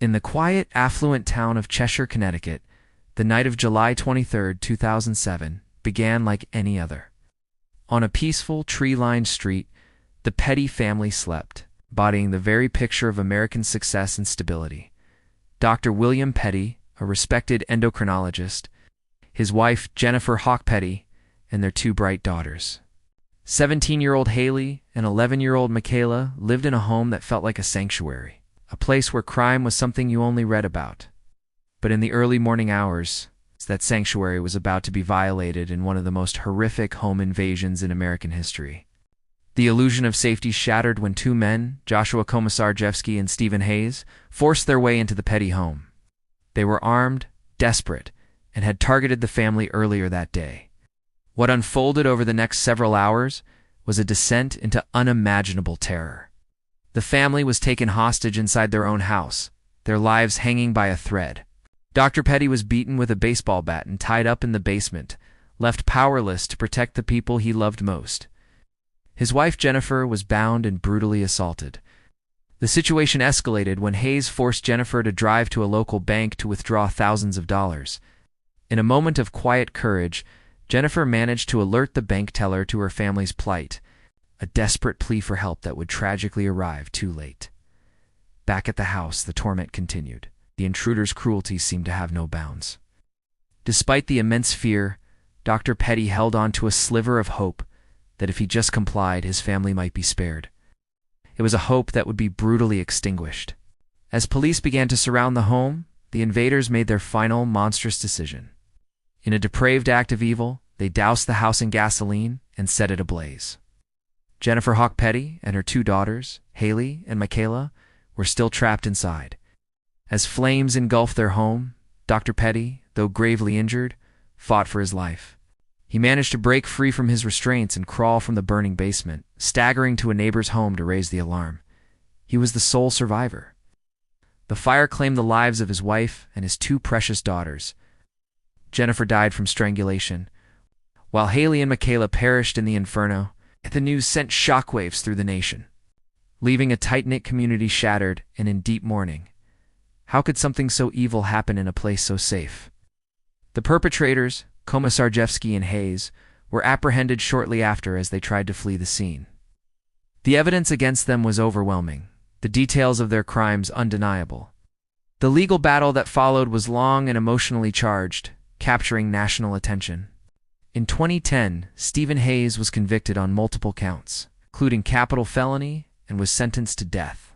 In the quiet, affluent town of Cheshire, Connecticut, the night of July 23, 2007, began like any other. On a peaceful, tree-lined street, the Petit family slept, embodying the very picture of American success and stability. Dr. William Petit, a respected endocrinologist, his wife Jennifer Hawke-Petit, and their two bright daughters. 17-year-old Hayley and 11-year-old Michaela lived in a home that felt like a sanctuary, a place where crime was something you only read about. But in the early morning hours, that sanctuary was about to be violated in one of the most horrific home invasions in American history. The illusion of safety shattered when two men, Joshua Hawke-Petit and Stephen Hayes, forced their way into the Petit home. They were armed, desperate, and had targeted the family earlier that day. What unfolded over the next several hours was a descent into unimaginable terror. The family was taken hostage inside their own house, their lives hanging by a thread. Dr. Petit was beaten with a baseball bat and tied up in the basement, left powerless to protect the people he loved most. His wife Jennifer was bound and brutally assaulted. The situation escalated when Hayes forced Jennifer to drive to a local bank to withdraw thousands of dollars. In a moment of quiet courage, Jennifer managed to alert the bank teller to her family's plight, a desperate plea for help that would tragically arrive too late. Back at the house, the torment continued. The intruder's cruelty seemed to have no bounds. Despite the immense fear, Dr. Petit held on to a sliver of hope that if he just complied, his family might be spared. It was a hope that would be brutally extinguished. As police began to surround the home, the invaders made their final monstrous decision. In a depraved act of evil, they doused the house in gasoline and set it ablaze. Jennifer Hawke-Petit and her two daughters, Hayley and Michaela, were still trapped inside. As flames engulfed their home, Dr. Petit, though gravely injured, fought for his life. He managed to break free from his restraints and crawl from the burning basement, staggering to a neighbor's home to raise the alarm. He was the sole survivor. The fire claimed the lives of his wife and his two precious daughters. Jennifer died from strangulation, while Hayley and Michaela perished in the inferno. The news sent shockwaves through the nation, leaving a tight-knit community shattered and in deep mourning. How could something so evil happen in a place so safe? The perpetrators, Hawke-Petit and Hayes, were apprehended shortly after as they tried to flee the scene. The evidence against them was overwhelming, the details of their crimes undeniable. The legal battle that followed was long and emotionally charged, capturing national attention. In 2010, Stephen Hayes was convicted on multiple counts, including capital felony, and was sentenced to death.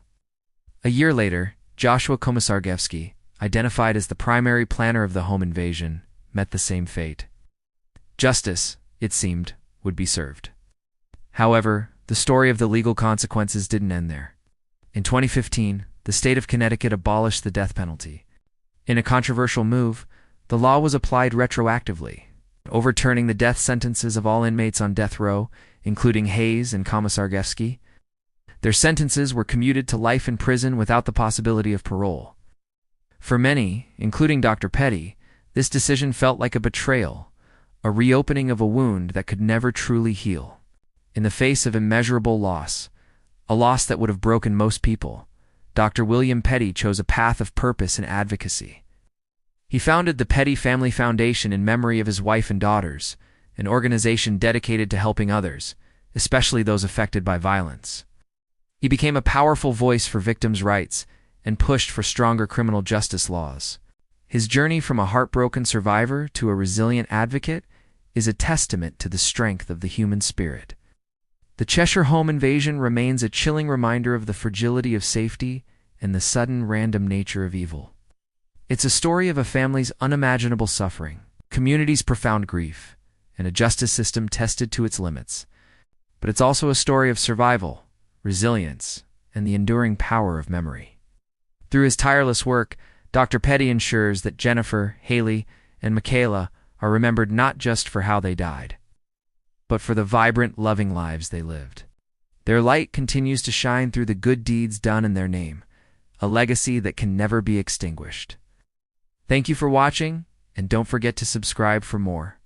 A year later, Joshua Hawke-Petit, identified as the primary planner of the home invasion, met the same fate. Justice, it seemed, would be served. However, the story of the legal consequences didn't end there. In 2015, the state of Connecticut abolished the death penalty. In a controversial move, the law was applied retroactively, overturning the death sentences of all inmates on death row, including Hayes and Hawke-Petit. Their sentences were commuted to life in prison without the possibility of parole. For many, including Dr. Petit, this decision felt like a betrayal, a reopening of a wound that could never truly heal. In the face of immeasurable loss, a loss that would have broken most people, Dr. William Petit chose a path of purpose and advocacy. He founded the Petit Family Foundation in memory of his wife and daughters, an organization dedicated to helping others, especially those affected by violence. He became a powerful voice for victims' rights and pushed for stronger criminal justice laws. His journey from a heartbroken survivor to a resilient advocate is a testament to the strength of the human spirit. The Cheshire home invasion remains a chilling reminder of the fragility of safety and the sudden random nature of evil. It's a story of a family's unimaginable suffering, community's profound grief, and a justice system tested to its limits. But it's also a story of survival, resilience, and the enduring power of memory. Through his tireless work, Dr. Petit ensures that Jennifer, Hayley, and Michaela are remembered not just for how they died, but for the vibrant, loving lives they lived. Their light continues to shine through the good deeds done in their name, a legacy that can never be extinguished. Thank you for watching, and don't forget to subscribe for more.